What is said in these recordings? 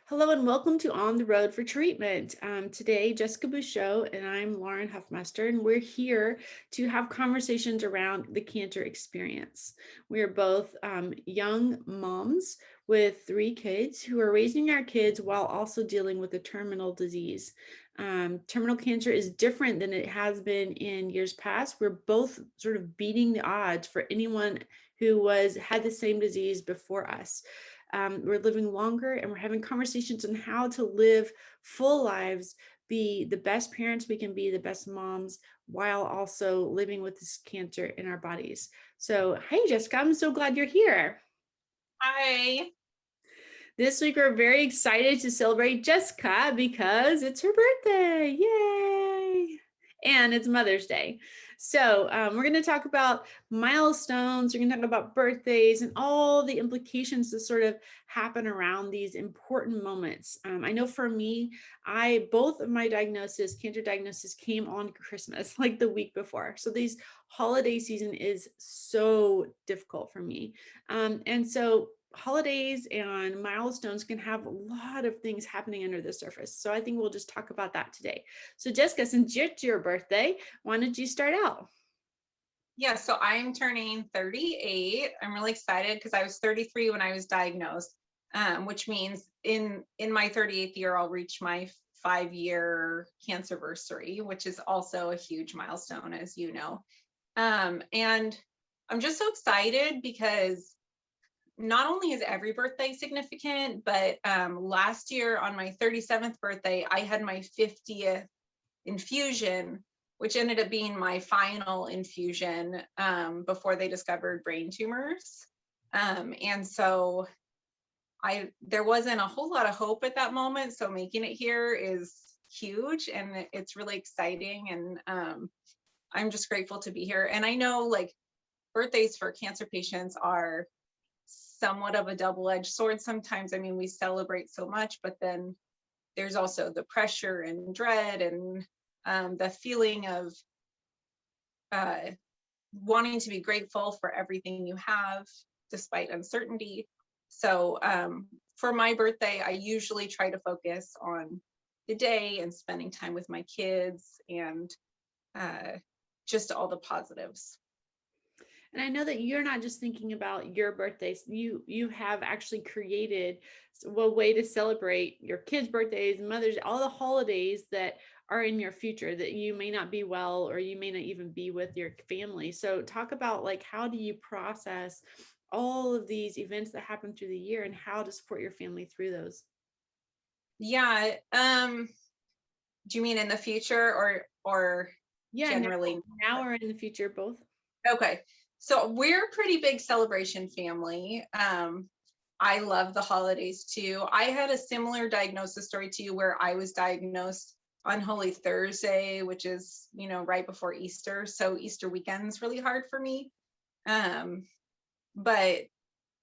Hello and welcome to On the Road for Treatment. Today, Jessica Buscho and I'm Lauren Huffmaster, and we're here to have conversations around the cancer experience. We are both young moms with 3 kids who are raising our kids while also dealing with a terminal disease. Terminal cancer is different than it has been in years past. We're both sort of beating the odds for anyone who had the same disease before us. We're living longer and we're having conversations on how to live full lives, be the best parents we can be, the best moms, while also living with this cancer in our bodies. So, hey, Jessica, I'm so glad you're here. Hi. This week, we're very excited to celebrate Jessica because it's her birthday. Yay! And it's Mother's Day. So, we're going to talk about milestones. We're going to talk about birthdays and all the implications that sort of happen around these important moments. I know for me, both of my cancer diagnosis came on Christmas, like the week before. So, these holiday season is so difficult for me. And so, holidays and milestones can have a lot of things happening under the surface. So I think we'll just talk about that today. So Jessica, since it's your birthday, why don't you start out? Yeah, so I'm turning 38. I'm really excited because I was 33 when I was diagnosed, which means in my 38th year, I'll reach my 5-year cancerversary, which is also a huge milestone, as you know. And I'm just so excited because not only is every birthday significant, but last year on my 37th birthday, I had my 50th infusion, which ended up being my final infusion before they discovered brain tumors. And so there wasn't a whole lot of hope at that moment. So making it here is huge and it's really exciting. And I'm just grateful to be here. And I know like birthdays for cancer patients are somewhat of a double-edged sword sometimes. I mean, we celebrate so much, but then there's also the pressure and dread and the feeling of uh, wanting to be grateful for everything you have despite uncertainty. So for my birthday, I usually try to focus on the day and spending time with my kids and uh, just all the positives. And I know that you're not just thinking about your birthdays. You have actually created a way to celebrate your kids' birthdays, mothers, all the holidays that are in your future that you may not be well or you may not even be with your family. So talk about like how do you process all of these events that happen through the year and how to support your family through those. Yeah. Do you mean in the future or Yeah, generally? now or in the future, both. Okay. So we're a pretty big celebration family. I love the holidays too. I had a similar diagnosis story to you where I was diagnosed on Holy Thursday, which is, right before Easter. So Easter weekend's really hard for me. But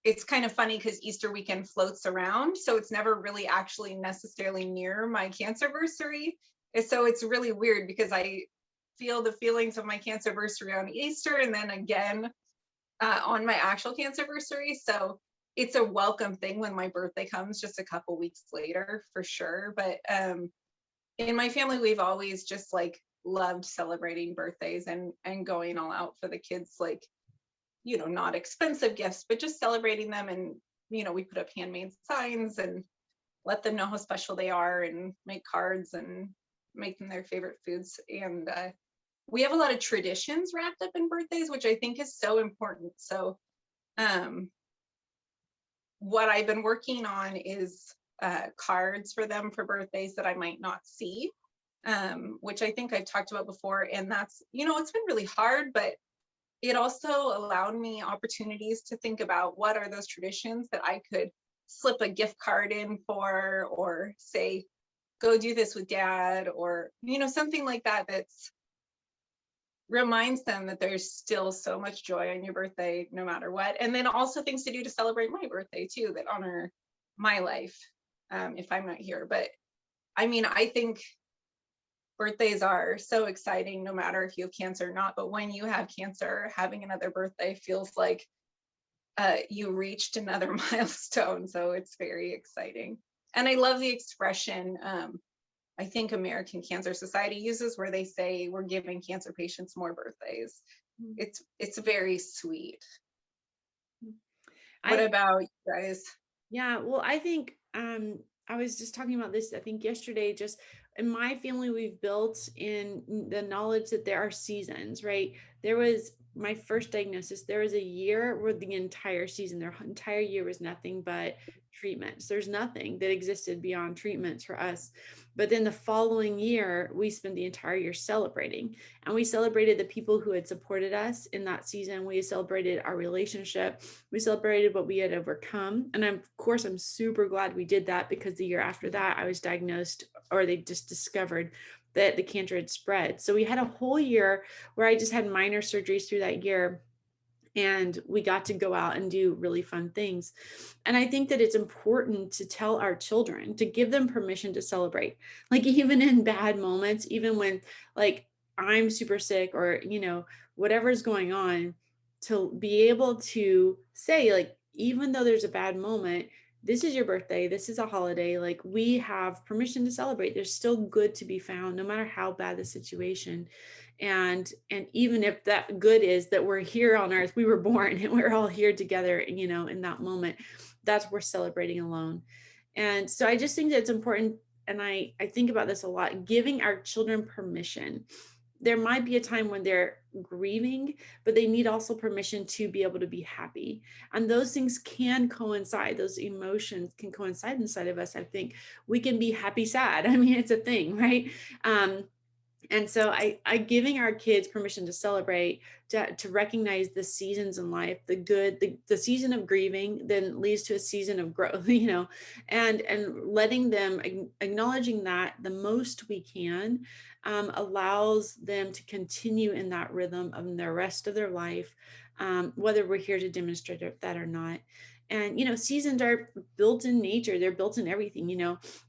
it's kind of funny because Easter weekend floats around. So it's never really actually necessarily near my cancerversary. And so it's really weird because I feel the feelings of my cancerversary on Easter and then again on my actual cancerversary. So it's a welcome thing when my birthday comes just a couple weeks later for sure. But in my family, we've always just like loved celebrating birthdays and going all out for the kids, like, not expensive gifts, but just celebrating them. And, we put up handmade signs and let them know how special they are and make cards and make them their favorite foods. And we have a lot of traditions wrapped up in birthdays, which I think is so important. So what I've been working on is cards for them for birthdays that I might not see, which I think I've talked about before. And that's, it's been really hard, but it also allowed me opportunities to think about what are those traditions that I could slip a gift card in for, or say, go do this with dad, or, something like that that's reminds them that there's still so much joy on your birthday, no matter what. And then also things to do to celebrate my birthday too, that honor my life if I'm not here. But I mean, I think birthdays are so exciting no matter if you have cancer or not. But when you have cancer, having another birthday feels like you reached another milestone. So it's very exciting. And I love the expression, I think American Cancer Society uses, where they say we're giving cancer patients more birthdays. Mm. It's very sweet. What I about you guys? Yeah, well, I think I was just talking about this, I think yesterday, just in my family, we've built in the knowledge that there are seasons, right? There was my first diagnosis, there was a year where the entire season, their entire year was nothing but treatments. There's nothing that existed beyond treatments for us. But then the following year, we spent the entire year celebrating. And we celebrated the people who had supported us in that season. We celebrated our relationship. We celebrated what we had overcome. And of course, I'm super glad we did that, because the year after that, I was diagnosed, or they just discovered that the cancer had spread. So we had a whole year where I just had minor surgeries through that year, and we got to go out and do really fun things. And I think that it's important to tell our children, to give them permission to celebrate, like even in bad moments, even when, like, I'm super sick, or whatever's going on, to be able to say, like, even though there's a bad moment, this is your birthday, this is a holiday, like, we have permission to celebrate. There's still good to be found no matter how bad the situation. And even if that good is that we're here on earth, we were born and we're all here together, in that moment, that's worth celebrating alone. And so I just think that it's important, and I think about this a lot, giving our children permission. There might be a time when they're grieving, but they need also permission to be able to be happy. And those things can coincide, those emotions can coincide inside of us. I think we can be happy sad. I mean, it's a thing, right? And so I giving our kids permission to celebrate, to recognize the seasons in life, the good, the season of grieving then leads to a season of growth, and letting them, acknowledging that the most we can, allows them to continue in that rhythm of the rest of their life, whether we're here to demonstrate that or not. And seasons are built in nature, they're built in everything.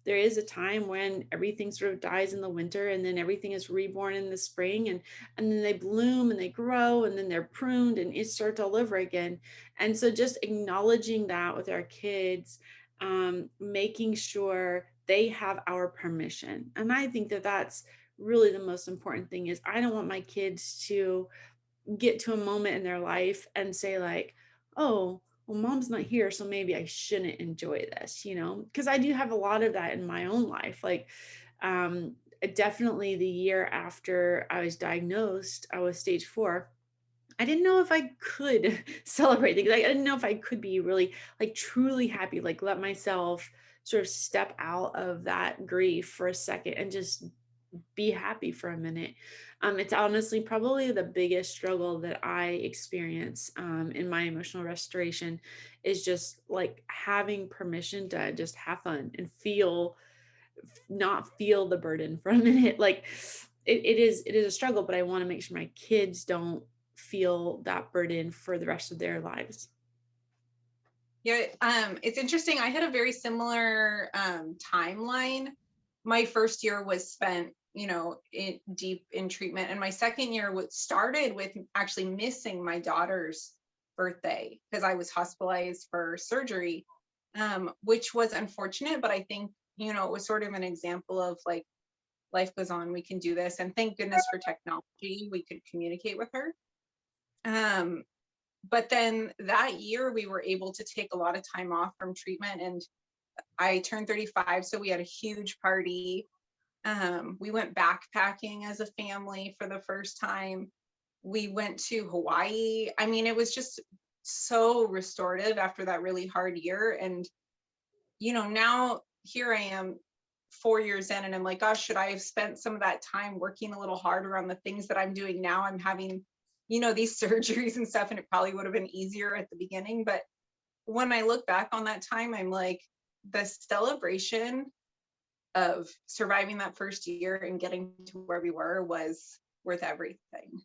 There is a time when everything sort of dies in the winter, and then everything is reborn in the spring, and then they bloom and they grow, and then they're pruned, and it starts all over again. And so just acknowledging that with our kids, making sure they have our permission. And I think that that's really the most important thing. Is I don't want my kids to get to a moment in their life and say, like, oh, well, mom's not here, so maybe I shouldn't enjoy this, because I do have a lot of that in my own life. Like, definitely the year after I was diagnosed, I was stage 4. I didn't know if I could celebrate things. Like, I didn't know if I could be really, like, truly happy, like, let myself sort of step out of that grief for a second and just be happy for a minute. It's honestly probably the biggest struggle that I experience, in my emotional restoration, is just like having permission to just have fun and not feel the burden for a minute. Like, it is a struggle, but I want to make sure my kids don't feel that burden for the rest of their lives. Yeah, it's interesting. I had a very similar timeline. My first year was spent, deep in treatment, and my second year started with actually missing my daughter's birthday because I was hospitalized for surgery, which was unfortunate. But I think, it was sort of an example of, like, life goes on, we can do this, and thank goodness for technology, we could communicate with her. Um, but then that year we were able to take a lot of time off from treatment, and I turned 35, so we had a huge party. We went backpacking as a family for the first time. We went to Hawaii. I mean, it was just so restorative after that really hard year. And now here I am 4 years in, and I'm like, gosh, should I have spent some of that time working a little harder on the things that I'm doing now? I'm having, these surgeries and stuff, and it probably would have been easier at the beginning. But when I look back on that time, I'm like, the celebration of surviving that first year and getting to where we were was worth everything.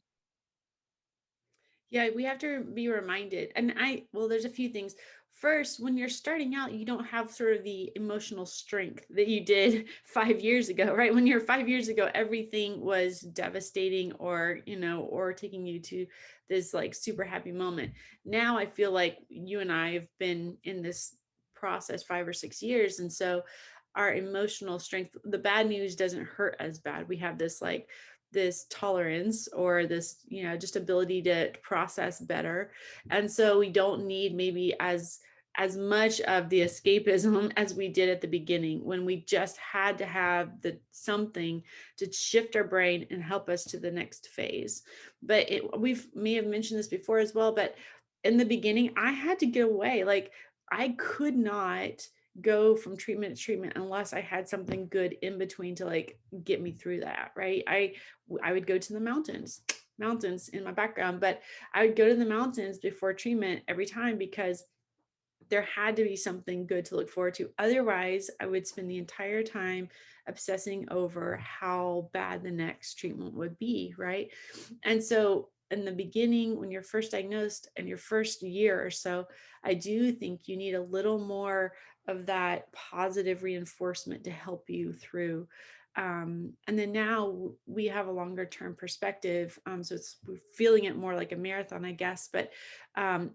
Yeah, we have to be reminded. And well, there's a few things. First, when you're starting out, you don't have sort of the emotional strength that you did 5 years ago, right? When you're 5 years ago, everything was devastating, or taking you to this like super happy moment. Now I feel like you and I have been in this process 5 or 6 years. And so our emotional strength, the bad news doesn't hurt as bad. We have this like this tolerance or this, just ability to process better. And so we don't need maybe as much of the escapism as we did at the beginning, when we just had to have the something to shift our brain and help us to the next phase. But we've may have mentioned this before as well, but in the beginning I had to get away. Like, I could not go from treatment to treatment unless I had something good in between to like get me through that, right? I would go to the mountains in my background, but I would go to the mountains before treatment every time, because there had to be something good to look forward to. Otherwise, I would spend the entire time obsessing over how bad the next treatment would be, right? And so, in the beginning, when you're first diagnosed and your first year or so, I do think you need a little more of that positive reinforcement to help you through. And then now we have a longer term perspective. So we're feeling it more like a marathon, I guess, but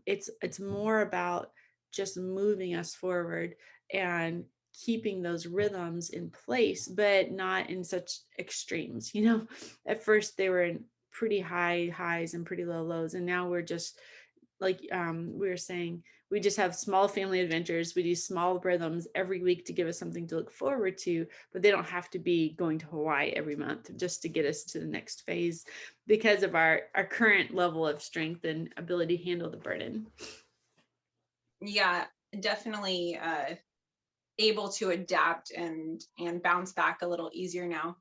it's more about just moving us forward and keeping those rhythms in place, but not in such extremes. At first they were in pretty high highs and pretty low lows. And now we're just like, we were saying, we just have small family adventures. We do small rhythms every week to give us something to look forward to, but they don't have to be going to Hawaii every month just to get us to the next phase, because of our current level of strength and ability to handle the burden. Yeah, definitely able to adapt and bounce back a little easier now.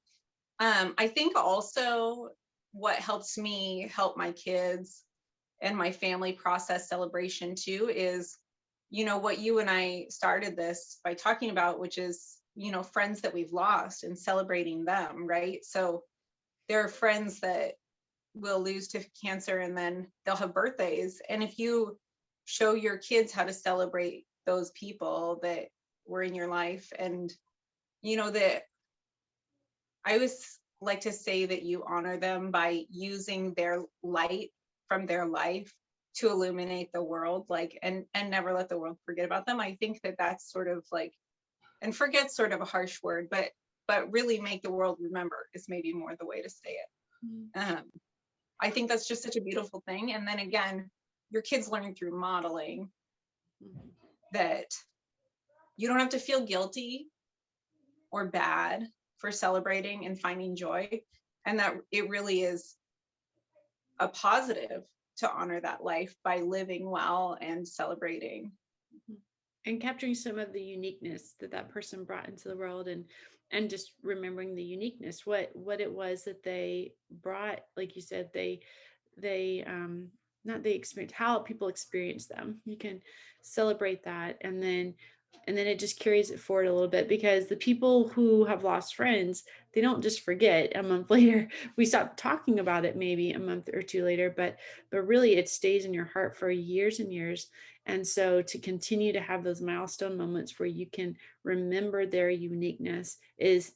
I think also what helps me help my kids and my family process celebration too is, what you and I started this by talking about, which is, friends that we've lost and celebrating them, right? So there are friends that will lose to cancer and then they'll have birthdays. And if you show your kids how to celebrate those people that were in your life, and that, I always like to say that you honor them by using their light from their life to illuminate the world, like, and never let the world forget about them. I think that that's sort of like, and forget's sort of a harsh word, but really make the world remember is maybe more the way to say it. I think that's just such a beautiful thing. And then again, your kids learn through modeling that you don't have to feel guilty or bad for celebrating and finding joy, and that it really is a positive to honor that life by living well and celebrating. And capturing some of the uniqueness that that person brought into the world, and just remembering the uniqueness, what it was that they brought. Like you said, they not they experience, how people experience them. You can celebrate that, and then it just carries it forward a little bit, because the people who have lost friends, they don't just forget a month later. We stop talking about it maybe a month or two later, but really it stays in your heart for years and years. And so to continue to have those milestone moments where you can remember their uniqueness is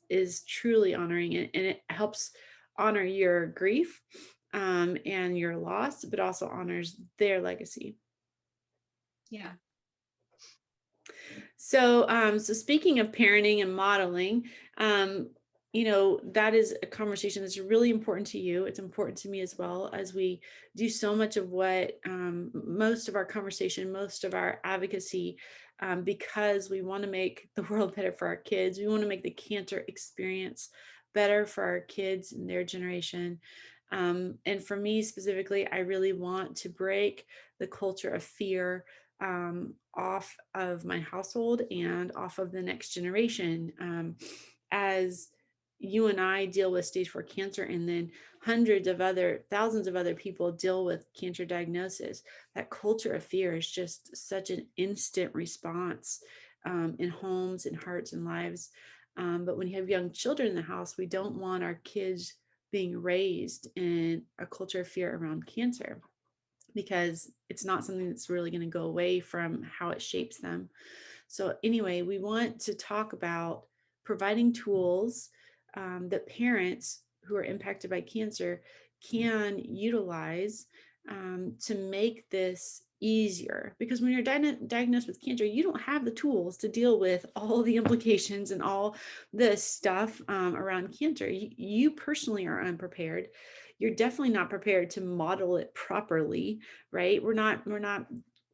truly honoring, and it helps honor your grief, and your loss, but also honors their legacy. Yeah. So speaking of parenting and modeling, that is a conversation that's really important to you. It's important to me as well, as we do so much of what, most of our conversation, most of our advocacy, because we want to make the world better for our kids. We want to make the cancer experience better for our kids and their generation. And for me specifically, I really want to break the culture of fear, off of my household and off of the next generation. As you and I deal with stage 4 cancer, and then thousands of other people deal with cancer diagnosis, that culture of fear is just such an instant response, in homes and hearts and lives. But when you have young children in the house, we don't want our kids being raised in a culture of fear around cancer, because it's not something that's really going to go away from how it shapes them. So, anyway, we want to talk about providing tools, that parents who are impacted by cancer can utilize, to make this easier, because when you're diagnosed with cancer, you don't have the tools to deal with all the implications and all the stuff around cancer. You personally are unprepared. You're definitely not prepared to model it properly, right? We're not,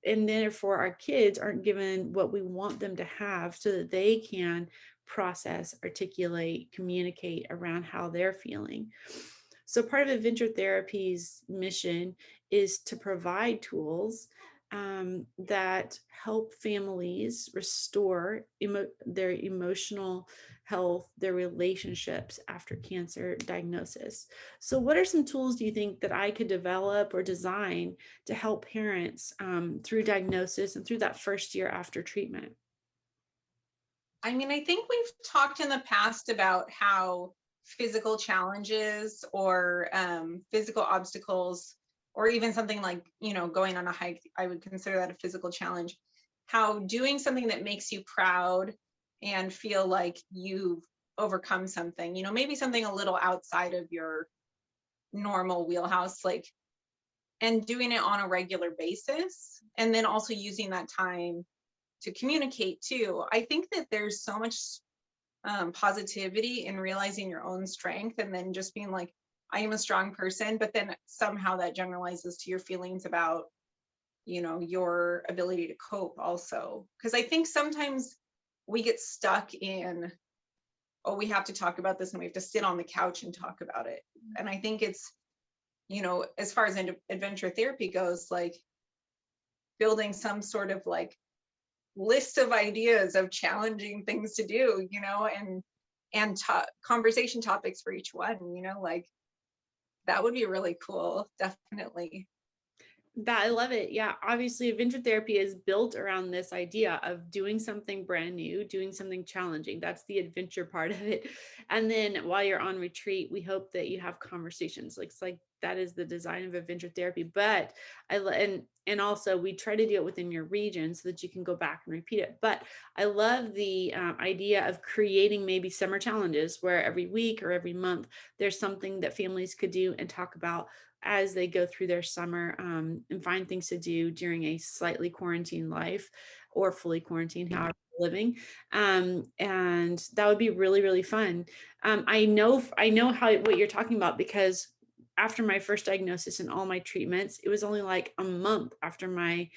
and therefore our kids aren't given what we want them to have so that they can process, articulate, communicate around how they're feeling. So part of adventure therapy's mission is to provide tools that help families restore their emotional health, their relationships after cancer diagnosis. So what are some tools do you think that I could develop or design to help parents through diagnosis and through that first year after treatment? I mean, I think we've talked in the past about how physical challenges or physical obstacles, or even something like, going on a hike, I would consider that a physical challenge. How doing something that makes you proud and feel like you've overcome something, maybe something a little outside of your normal wheelhouse, like, and doing it on a regular basis. And then also using that time to communicate too. I think that there's so much positivity in realizing your own strength and then just being like, I am a strong person, but then somehow that generalizes to your feelings about, your ability to cope also. Because I think sometimes we get stuck in, oh, we have to talk about this and we have to sit on the couch and talk about it. And I think it's, as far as adventure therapy goes, like building some sort of like list of ideas of challenging things to do, and conversation topics for each one, like that would be really cool, definitely. That I love it. Yeah, obviously adventure therapy is built around this idea of doing something brand new, doing something challenging. That's the adventure part of it. And then while you're on retreat, we hope that you have conversations. Like it's like that is the design of adventure therapy. But and also we try to do it within your region so that you can go back and repeat it. But I love the idea of creating maybe summer challenges where every week or every month there's something that families could do and talk about as they go through their summer, and find things to do during a slightly quarantined life or fully quarantined, however you're living. And that would be really, really fun. I know how what you're talking about, because after my first diagnosis and all my treatments, it was only like a month after my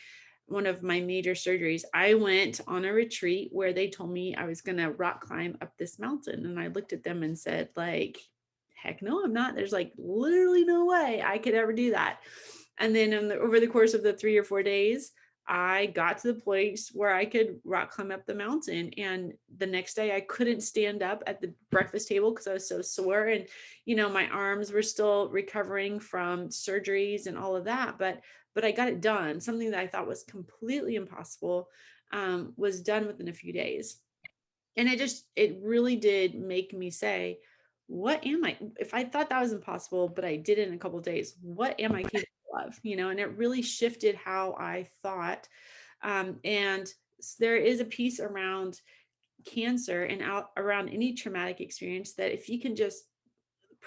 one of my major surgeries, I went on a retreat where they told me I was going to rock climb up this mountain. And I looked at them and said, like, heck no, I'm not. There's like literally no way I could ever do that. And then over the course of the 3 or 4 days, I got to the place where I could rock climb up the mountain. And the next day I couldn't stand up at the breakfast table because I was so sore. And, my arms were still recovering from surgeries and all of that. But I got it done. Something that I thought was completely impossible was done within a few days. And it really did make me say, what am I? If I thought that was impossible, but I did it in a couple of days, what am I capable of? And it really shifted how I thought. And there is a piece around cancer and out around any traumatic experience that if you can just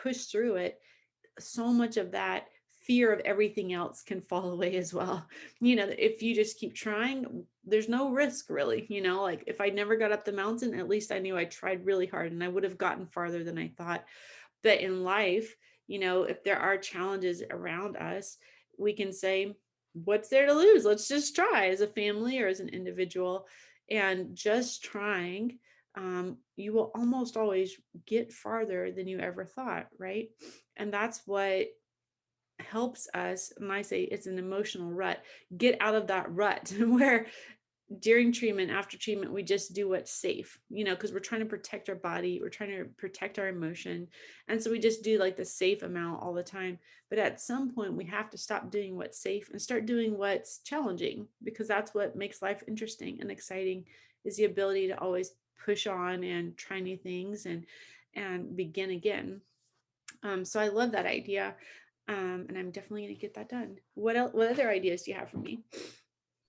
push through it, so much of that fear of everything else can fall away as well. If you just keep trying, there's no risk really. Like if I never got up the mountain, at least I knew I tried really hard and I would have gotten farther than I thought. But in life, if there are challenges around us, we can say, what's there to lose? Let's just try as a family or as an individual. And just trying, you will almost always get farther than you ever thought, right? And that's what helps us, and I say it's an emotional rut, get out of that rut where during treatment, after treatment, we just do what's safe, because we're trying to protect our body, we're trying to protect our emotion. And so we just do like the safe amount all the time. But at some point, we have to stop doing what's safe and start doing what's challenging, because that's what makes life interesting and exciting, is the ability to always push on and try new things and begin again. So I love that idea. And I'm definitely going to get that done. What other ideas do you have for me?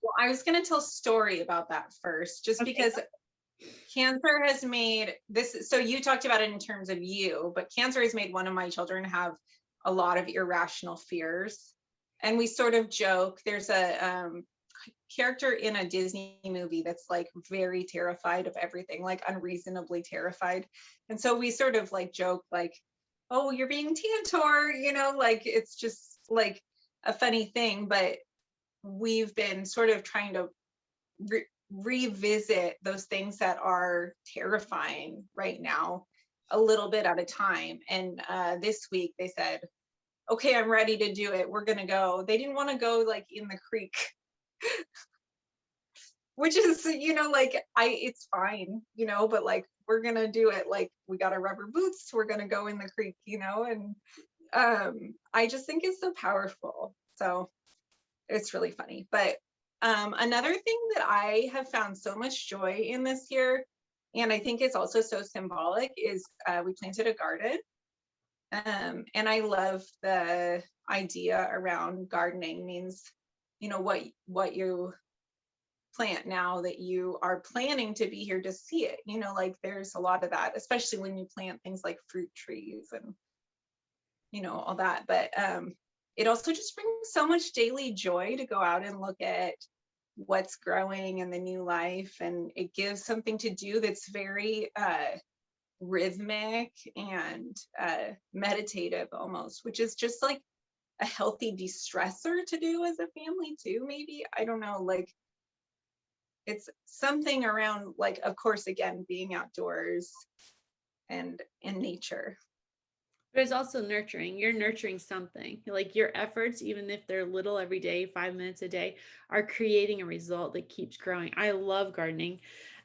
Well, I was going to tell a story about that first, just Okay. because cancer has made this. So you talked about it in terms of you, but cancer has made one of my children have a lot of irrational fears. And we sort of joke. There's a character in a Disney movie that's like very terrified of everything, like unreasonably terrified. And so we sort of like joke, like, oh, you're being Tantor, like it's just like a funny thing. But we've been sort of trying to revisit those things that are terrifying right now a little bit at a time. And this week they said, okay, I'm ready to do it. We're going to go. They didn't want to go like in the creek, which is, like it's fine, but like we're going to do it. Like we got our rubber boots. We're going to go in the creek, and I just think it's so powerful. So it's really funny. But another thing that I have found so much joy in this year, and I think it's also so symbolic, is we planted a garden. And I love the idea around gardening means, what you plant now that you are planning to be here to see it. Like there's a lot of that, especially when you plant things like fruit trees and all that. But it also just brings so much daily joy to go out and look at what's growing and the new life, and it gives something to do that's very rhythmic and meditative almost, which is just like a healthy de-stressor to do as a family too, maybe. I don't know, like it's something around, like, of course, again, being outdoors and in nature. But it's also nurturing. You're nurturing something. Like your efforts, even if they're little every day, 5 minutes a day, are creating a result that keeps growing. I love gardening.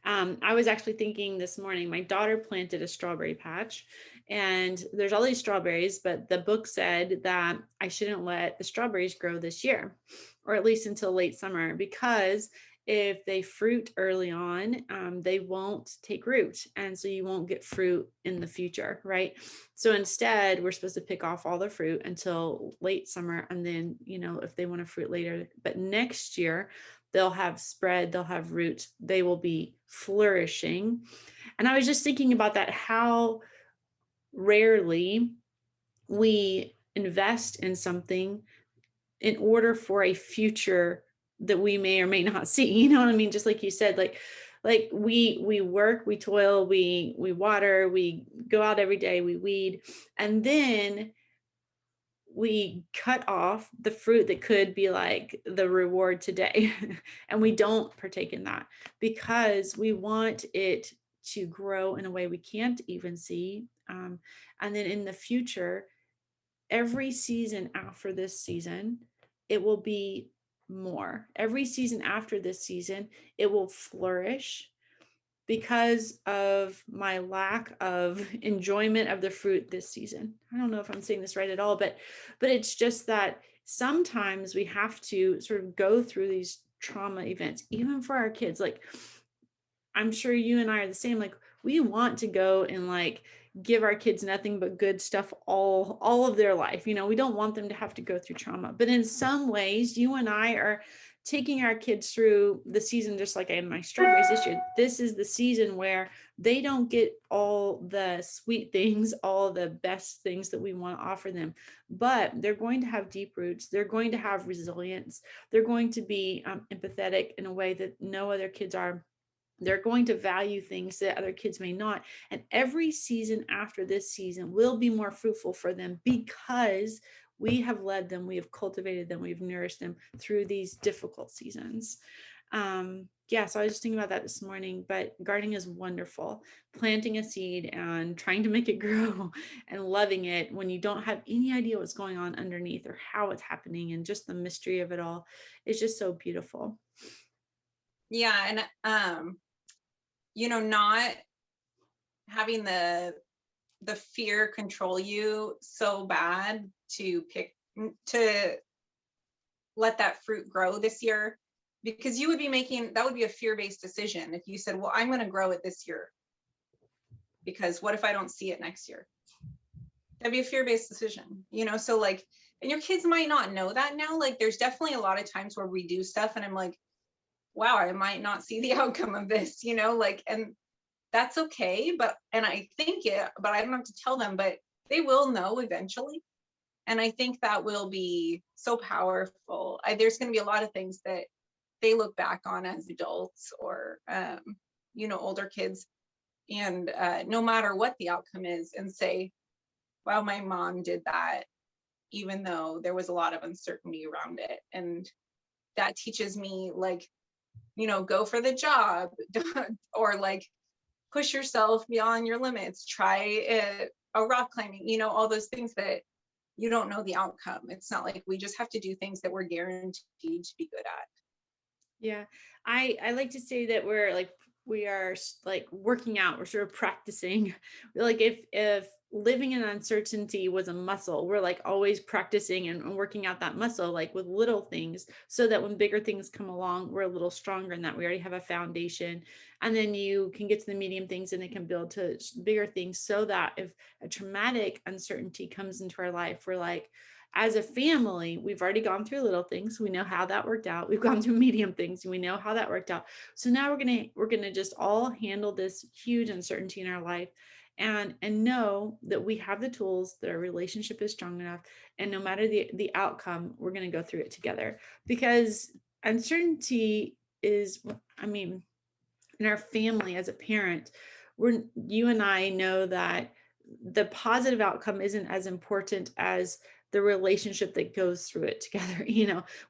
I was actually thinking this morning, my daughter planted a strawberry patch, and there's all these strawberries, but the book said that I shouldn't let the strawberries grow this year, or at least until late summer, because if they fruit early on, they won't take root. And so you won't get fruit in the future, right? So instead, we're supposed to pick off all the fruit until late summer. And then, if they want to fruit later, but next year, they'll have spread, they'll have roots, they will be flourishing. And I was just thinking about that, how rarely we invest in something in order for a future that we may or may not see. You know what I mean? Just like you said, like we work, we toil, we water, we go out every day, we weed, and then we cut off the fruit that could be like the reward today. And we don't partake in that because we want it to grow in a way we can't even see. And then in the future, every season after this season, it will be more. Every season after this season, it will flourish because of my lack of enjoyment of the fruit this season. I don't know if I'm saying this right at all, but it's just that sometimes we have to sort of go through these trauma events, even for our kids. Like, I'm sure you and I are the same. Like, we want to go and like give our kids nothing but good stuff all of their life. We don't want them to have to go through trauma. But in some ways, you and I are taking our kids through the season, just like I had my strawberries this year. This is the season where they don't get all the sweet things, all the best things that we want to offer them, but they're going to have deep roots. They're going to have resilience. They're going to be empathetic in a way that no other kids are. They're going to value things that other kids may not. And every season after this season will be more fruitful for them because we have led them, we have cultivated them, we've nourished them through these difficult seasons. So I was just thinking about that this morning, but gardening is wonderful. Planting a seed and trying to make it grow and loving it when you don't have any idea what's going on underneath or how it's happening, and just the mystery of it all is just so beautiful. Yeah. And not having the fear control you so bad to let that fruit grow this year, because you would be that would be a fear-based decision if you said, well, I'm going to grow it this year, because what if I don't see it next year? That'd be a fear-based decision, so like, and your kids might not know that now. Like there's definitely a lot of times where we do stuff and I'm like, wow, I might not see the outcome of this, like, and that's okay. But I don't have to tell them, but they will know eventually. And I think that will be so powerful. There's going to be a lot of things that they look back on as adults or, older kids, and no matter what the outcome is, and say, wow, my mom did that, even though there was a lot of uncertainty around it. And that teaches me, like, go for the job, or like push yourself beyond your limits, try a rock climbing, all those things that you don't know the outcome. It's not like we just have to do things that we're guaranteed to be good at. Yeah. I like to say that we are like working out, we're sort of practicing. Like if living in uncertainty was a muscle, we're like always practicing and working out that muscle, like with little things, so that when bigger things come along, we're a little stronger in that we already have a foundation. And then you can get to the medium things and it can build to bigger things, so that if a traumatic uncertainty comes into our life, we're like, as a family, we've already gone through little things. We know how that worked out. We've gone through medium things and we know how that worked out. So now we're gonna just all handle this huge uncertainty in our life, and know that we have the tools, that our relationship is strong enough, and no matter the outcome, we're gonna go through it together. Because uncertainty is, I mean, in our family as a parent, you and I know that the positive outcome isn't as important as the relationship that goes through it together.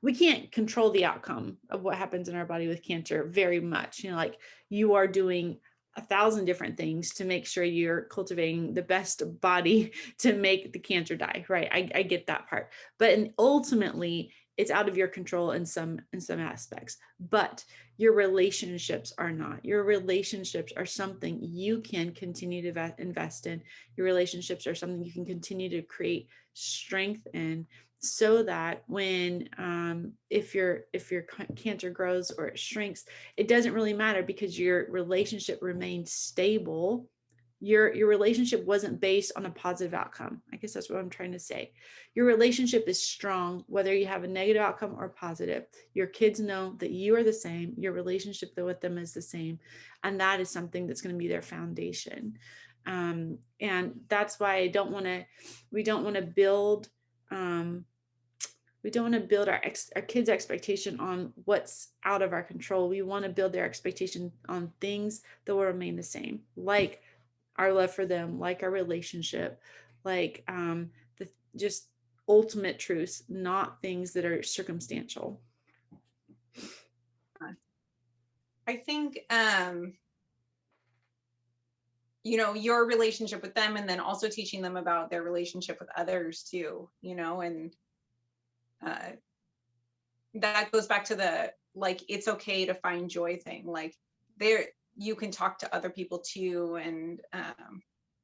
We can't control the outcome of what happens in our body with cancer very much. Like, you are doing 1,000 different things to make sure you're cultivating the best body to make the cancer die, right? I get that part, but ultimately it's out of your control in some aspects. But your relationships are not. Your relationships are something you can continue to invest in. Your relationships are something you can continue to create strength in, so that when if your cancer grows or it shrinks, it doesn't really matter, because your relationship remains stable. Your relationship wasn't based on a positive outcome. I guess that's what I'm trying to say. Your relationship is strong whether you have a negative outcome or positive. Your kids know that you are the same. Your relationship with them is the same, and that is something that's going to be their foundation. And that's why we don't want to build our kids' expectation on what's out of our control. We want to build their expectation on things that will remain the same, like our love for them, like our relationship, like the just ultimate truths, not things that are circumstantial. I think, your relationship with them, and then also teaching them about their relationship with others too, and uh, that goes back to the, like, it's okay to find joy thing. Like, there, you can talk to other people too, and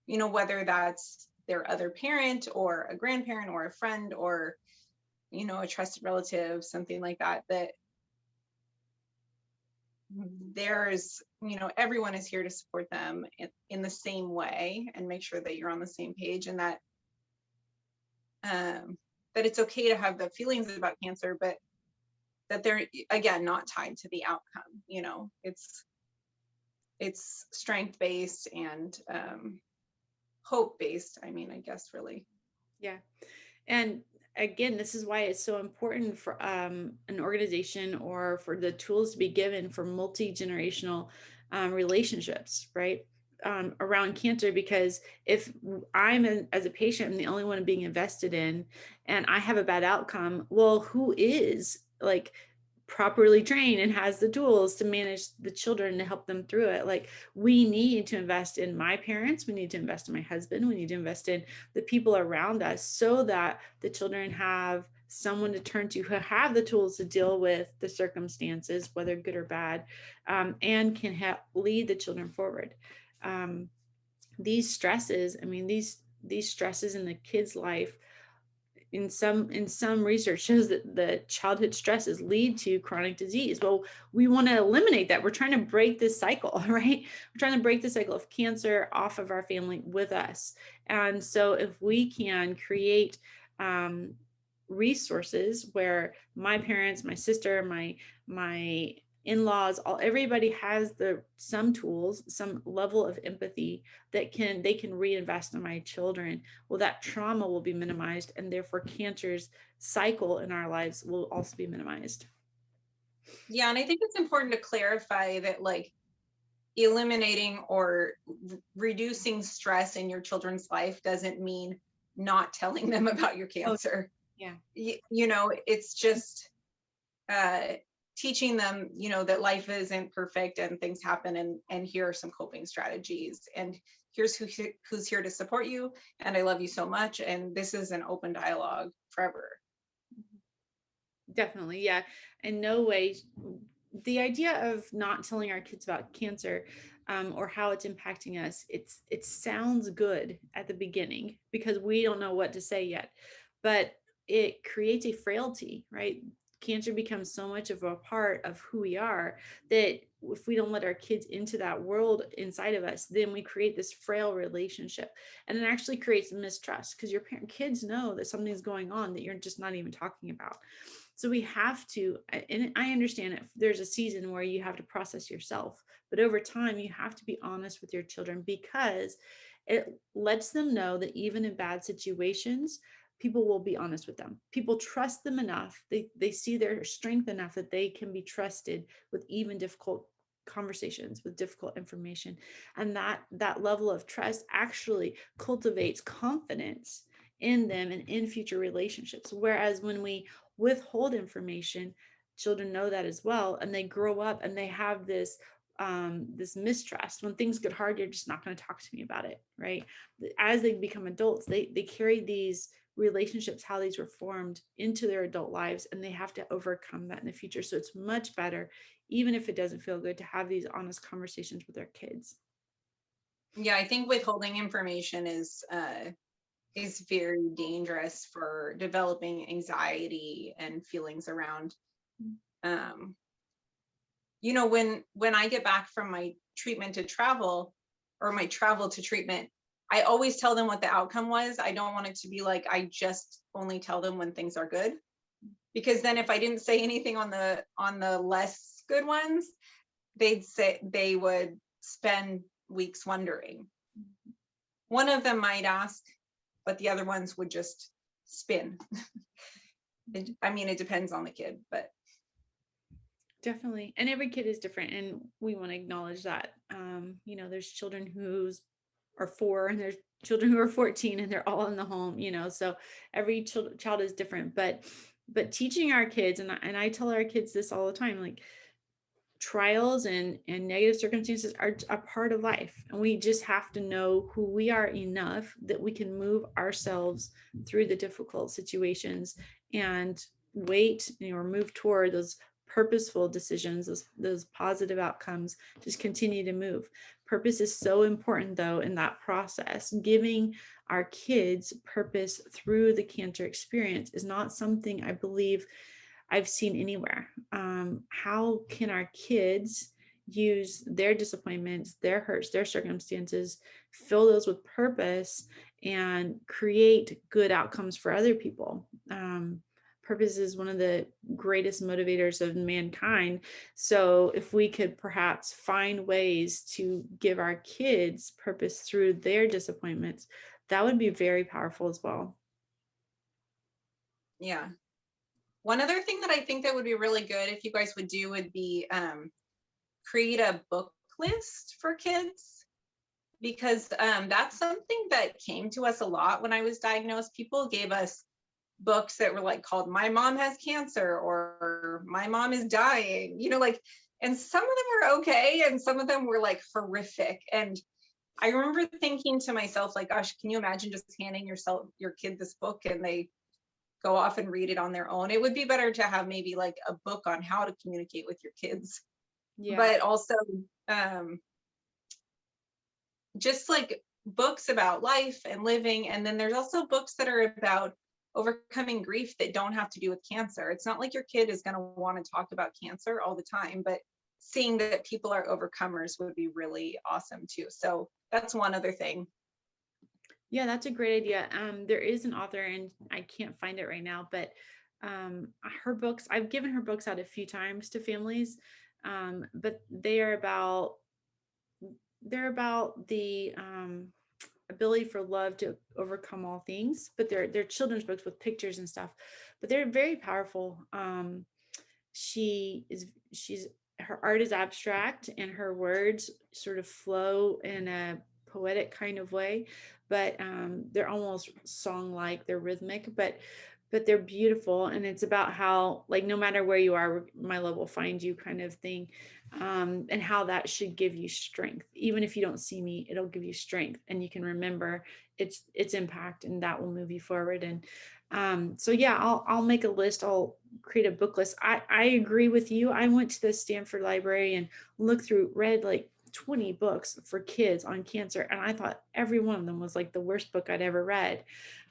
whether that's their other parent or a grandparent or a friend or a trusted relative, something like that, that there's, everyone is here to support them in the same way, and make sure that you're on the same page, and that it's okay to have the feelings about cancer, but that they're, again, not tied to the outcome. It's strength based and hope based, I guess, really. Yeah. And again, this is why it's so important for an organization, or for the tools to be given for multi-generational relationships, right? Around cancer. Because if as a patient, I'm the only one being invested in, and I have a bad outcome, well, who is like properly trained and has the tools to manage the children to help them through it? Like, we need to invest in my parents, we need to invest in my husband, we need to invest in the people around us, so that the children have someone to turn to, who have the tools to deal with the circumstances, whether good or bad, and can lead the children forward. um, these stresses, these stresses in the kid's life, in some research shows that the childhood stresses lead to chronic disease. Well, we want to eliminate that. We're trying to break this cycle, right? We're trying to break the cycle of cancer off of our family with us. And so if we can create resources where my parents, my sister, my in-laws, all everybody has some tools, some level of empathy that they can reinvest in my children. Well, that trauma will be minimized, and therefore cancer's cycle in our lives will also be minimized. Yeah, and I think it's important to clarify that like eliminating or reducing stress in your children's life doesn't mean not telling them about your Oh, cancer. yeah. You know, it's just uh, teaching them, you know, that life isn't perfect and things happen, and here are some coping strategies, and here's who's here to support you, and I love you so much, and this is an open dialogue forever. Definitely, yeah. In no way, the idea of not telling our kids about cancer, or how it's impacting us, it sounds good at the beginning because we don't know what to say yet, but it creates a frailty, right? Cancer becomes so much of a part of who we are that if we don't let our kids into that world inside of us, then we create this frail relationship, and it actually creates mistrust because your kids know that something's going on that you're just not even talking about. So we have to, and I understand if there's a season where you have to process yourself, but over time you have to be honest with your children because it lets them know that even in bad situations, people will be honest with them. People trust them enough. They see their strength enough that they can be trusted with even difficult conversations, with difficult information. And that level of trust actually cultivates confidence in them and in future relationships. Whereas when we withhold information, children know that as well, and they grow up and they have this mistrust. When things get hard, you're just not going to talk to me about it, right? As they become adults, they carry these relationships, how these were formed, into their adult lives, and they have to overcome that in the future. So it's much better, even if it doesn't feel good, to have these honest conversations with their kids. Yeah, I think withholding information is very dangerous for developing anxiety and feelings around um you know, when I get back from my treatment to travel, or my travel to treatment, I always tell them what the outcome was. I don't want it to be like I just only tell them when things are good, because then if I didn't say anything on the less good ones, they would spend weeks wondering. One of them might ask, but the other ones would just spin. I mean, it depends on the kid, but Definitely. And every kid is different, and we want to acknowledge that. There's children who's are 4, and there's children who are 14, and they're all in the home, so every child is different. But teaching our kids, and I tell our kids this all the time, like, trials and negative circumstances are a part of life, and we just have to know who we are enough that we can move ourselves through the difficult situations and wait, or move toward those purposeful decisions, those positive outcomes. Just continue to move. Purpose is so important, though, in that process. Giving our kids purpose through the cancer experience is not something I believe I've seen anywhere. How can our kids use their disappointments, their hurts, their circumstances, fill those with purpose, and create good outcomes for other people? Purpose is one of the greatest motivators of mankind. So, if we could perhaps find ways to give our kids purpose through their disappointments, that would be very powerful as well. yeah. One other thing that I think that would be really good if you guys would do would be create a book list for kids, because that's something that came to us a lot when I was diagnosed. People gave us books that were like called "My Mom Has Cancer" or "My Mom is Dying," you know, like, and some of them were okay, and some of them were like horrific. And I remember thinking to myself, like, gosh, can you imagine just handing your kid this book and they go off and read it on their own? It would be better to have maybe like a book on how to communicate with your kids, Yeah. but also um, just like books about life and living. And then there's also books that are about overcoming grief that don't have to do with cancer. It's not like your kid is going to want to talk about cancer all the time, but seeing that people are overcomers would be really awesome too. So that's one other thing. Yeah, that's a great idea. There is an author, and I can't find it right now, but her books, I've given her books out a few times to families. But they're about the ability for love to overcome all things. But they're children's books with pictures and stuff, but they're very powerful. She's her art is abstract and her words sort of flow in a poetic kind of way, but they're almost song like, they're rhythmic, but they're beautiful. And it's about how, like, no matter where you are, my love will find you kind of thing. And how that should give you strength. Even if you don't see me, it'll give you strength, and you can remember its impact, and that will move you forward. And so yeah, I'll make a list. I'll create a book list. I agree with you. I went to the Stanford Library and read like 20 books for kids on cancer, and I thought every one of them was like the worst book I'd ever read.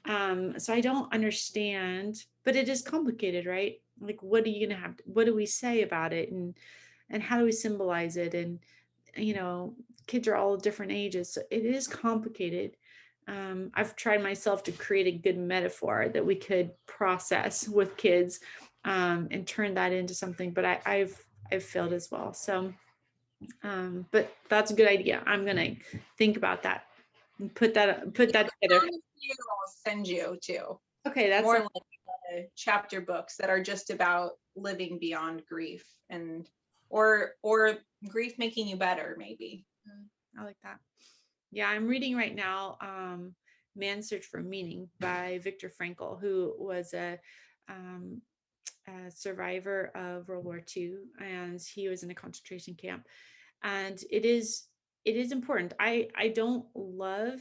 So I don't understand, but it is complicated, right? Like, what are you gonna have? What do we say about it, and how do we symbolize it? And you know, kids are all different ages, so it is complicated. I've tried myself to create a good metaphor that we could process with kids, and turn that into something, but I've failed as well. So, but that's a good idea. I'm gonna think about that and put that together. Found a few I'll send you to. Okay, that's More like chapter books that are just about living beyond grief, and or grief making you better, maybe. I like that. Yeah, I'm reading right now Man's Search for Meaning by Viktor Frankl, who was um, a survivor of World War II, and he was in a concentration camp. And it is important. I don't love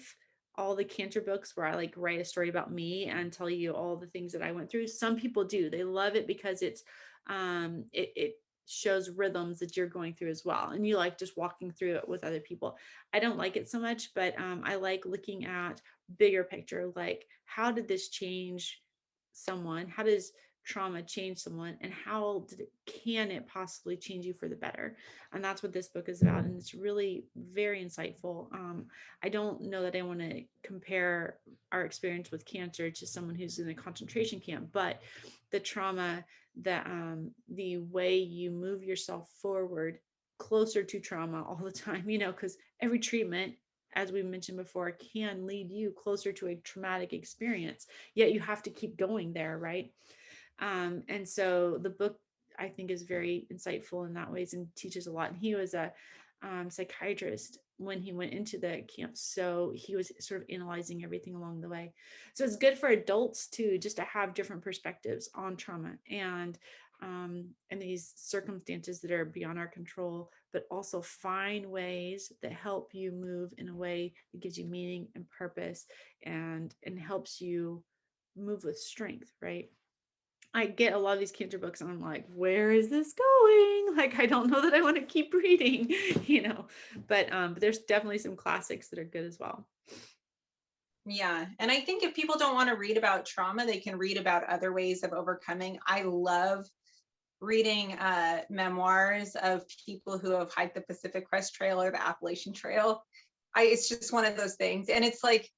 all the cancer books where I like write a story about me and tell you all the things that I went through. Some people do. They love it because it shows rhythms that you're going through as well, and you like just walking through it with other people. I don't like it so much, but I like looking at bigger picture, like how did this change someone? How does trauma change someone, and how can it possibly change you for the better? And that's what this book is about, and it's really very insightful. I don't know that I want to compare our experience with cancer to someone who's in a concentration camp, but the trauma, the way you move yourself forward closer to trauma all the time, because every treatment, as we mentioned before, can lead you closer to a traumatic experience, yet you have to keep going there, right? And so the book, I think, is very insightful in that ways and teaches a lot. And he was a psychiatrist when he went into the camp, so he was sort of analyzing everything along the way. So it's good for adults too, just to have different perspectives on trauma and these circumstances that are beyond our control, but also find ways that help you move in a way that gives you meaning and purpose, and helps you move with strength, right? I get a lot of these cancer books and I'm like, where is this going? Like, I don't know that I want to keep reading, you know. But there's definitely some classics that are good as well. Yeah. And I think if people don't want to read about trauma, they can read about other ways of overcoming. I love reading memoirs of people who have hiked the Pacific Crest Trail or the Appalachian Trail. It's just one of those things. And it's like,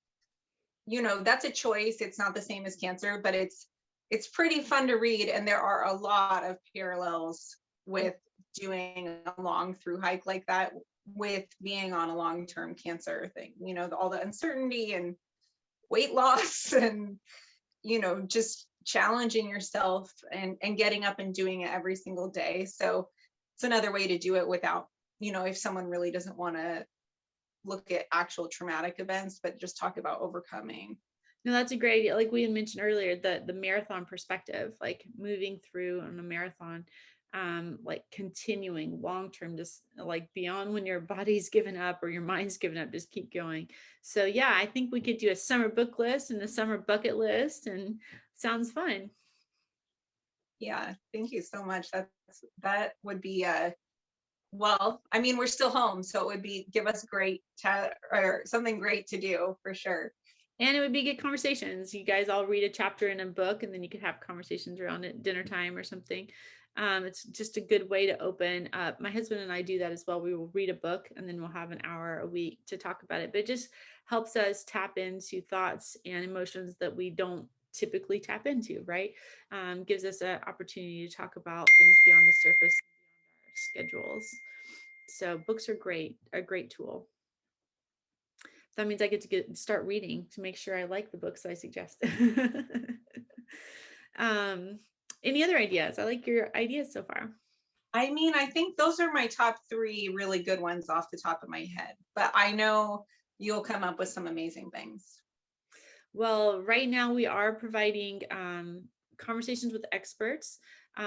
that's a choice. It's not the same as cancer, but it's pretty fun to read. And there are a lot of parallels with doing a long through hike like that, with being on a long-term cancer thing, all the uncertainty and weight loss and just challenging yourself and getting up and doing it every single day. So it's another way to do it without, if someone really doesn't want to look at actual traumatic events, but just talk about overcoming. No, that's a great idea. Like we had mentioned earlier, the marathon perspective, like moving through on a marathon, like continuing long term, just like beyond when your body's given up or your mind's given up, just keep going. So yeah, I think we could do a summer book list and a summer bucket list, and sounds fun. Yeah, thank you so much. That would be well, I mean, we're still home, so it would be give us great chat or something great to do for sure. And it would be good conversations. You guys all read a chapter in a book, and then you could have conversations around it dinner time or something. It's just a good way to open up. My husband and I do that as well. We will read a book and then we'll have an hour a week to talk about it. But it just helps us tap into thoughts and emotions that we don't typically tap into, right? Gives us an opportunity to talk about things beyond the surface, schedules. So books are great, a great tool. That means I get to start reading to make sure I like the books I suggest. um, any other ideas? I like your ideas so far. I mean, I think those are my top three really good ones off the top of my head, but I know you'll come up with some amazing things. Well, right now we are providing conversations with experts.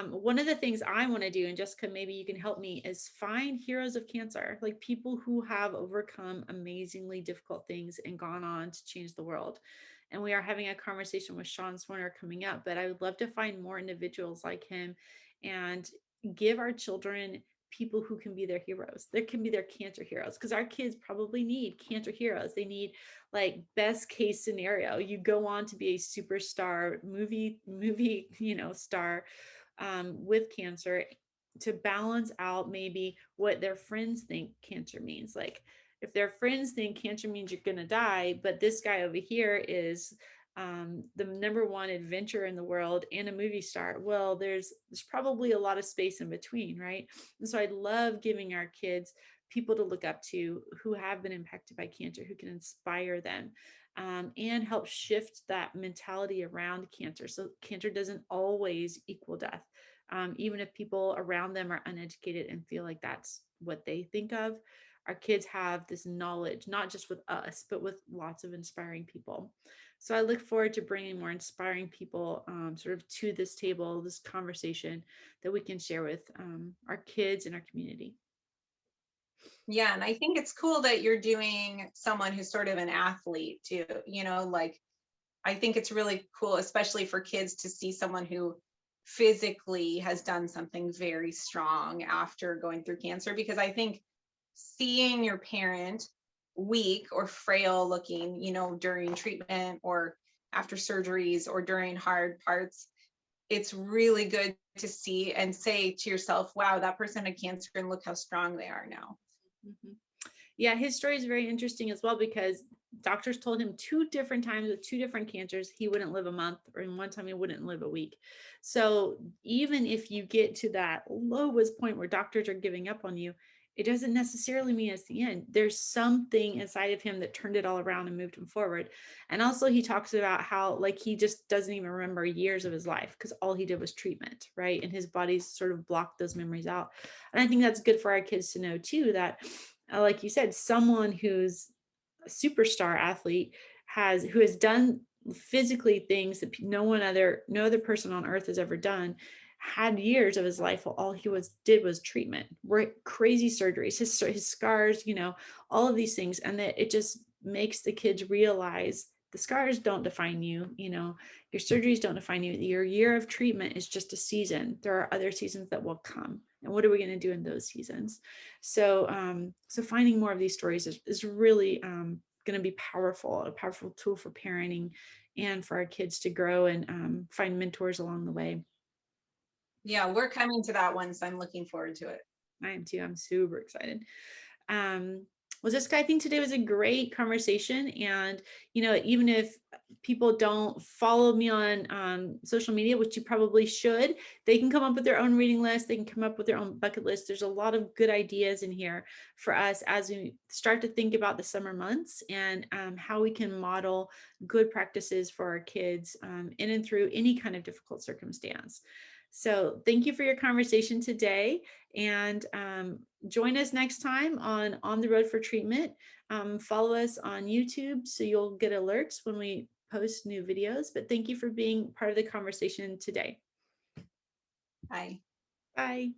One of the things I want to do, and Jessica, maybe you can help me, is find heroes of cancer, like people who have overcome amazingly difficult things and gone on to change the world. And we are having a conversation with Sean Swarner coming up, but I would love to find more individuals like him and give our children people who can be their heroes. There can be their cancer heroes, because our kids probably need cancer heroes. They need, like, best case scenario, you go on to be a superstar movie star with cancer, to balance out maybe what their friends think cancer means. Like, if their friends think cancer means you're going to die, but this guy over here is the number one adventurer in the world and a movie star, well, there's probably a lot of space in between, right? And so I love giving our kids people to look up to who have been impacted by cancer, who can inspire them, and help shift that mentality around cancer. So cancer doesn't always equal death. Even if people around them are uneducated and feel like that's what they think of, our kids have this knowledge, not just with us, but with lots of inspiring people. So I look forward to bringing more inspiring people sort of to this table, this conversation that we can share with our kids and our community. Yeah, and I think it's cool that you're doing someone who's sort of an athlete too, like I think it's really cool, especially for kids, to see someone who physically has done something very strong after going through cancer. Because I think seeing your parent weak or frail looking, during treatment or after surgeries or during hard parts, it's really good to see and say to yourself, wow, that person had cancer and look how strong they are now. Mhm. Yeah, his story is very interesting as well, because doctors told him two different times with two different cancers he wouldn't live a month, or in one time he wouldn't live a week. So even if you get to that lowest point where doctors are giving up on you, it doesn't necessarily mean it's the end. There's something inside of him that turned it all around and moved him forward. And also he talks about how, like, he just doesn't even remember years of his life because all he did was treatment, right? And his body's sort of blocked those memories out. And I think that's good for our kids to know too, that like you said, someone who's a superstar athlete who has done physically things that no other person on earth has ever done, had years of his life all he did was treatment, crazy surgeries, his scars, all of these things. And that it just makes the kids realize the scars don't define you, your surgeries don't define you. Your year of treatment is just a season. There are other seasons that will come, and what are we going to do in those seasons? So finding more of these stories is really going to be a powerful tool for parenting and for our kids to grow and find mentors along the way. Yeah, we're coming to that one, so I'm looking forward to it. I am too. I'm super excited. um well, Jessica, I think today was a great conversation. And even if people don't follow me on social media, which you probably should, they can come up with their own reading list, they can come up with their own bucket list. There's a lot of good ideas in here for us as we start to think about the summer months, and how we can model good practices for our kids in and through any kind of difficult circumstance. So thank you for your conversation today. And join us next time on the Road for Treatment. Follow us on YouTube so you'll get alerts when we post new videos. But thank you for being part of the conversation today. Bye. Bye.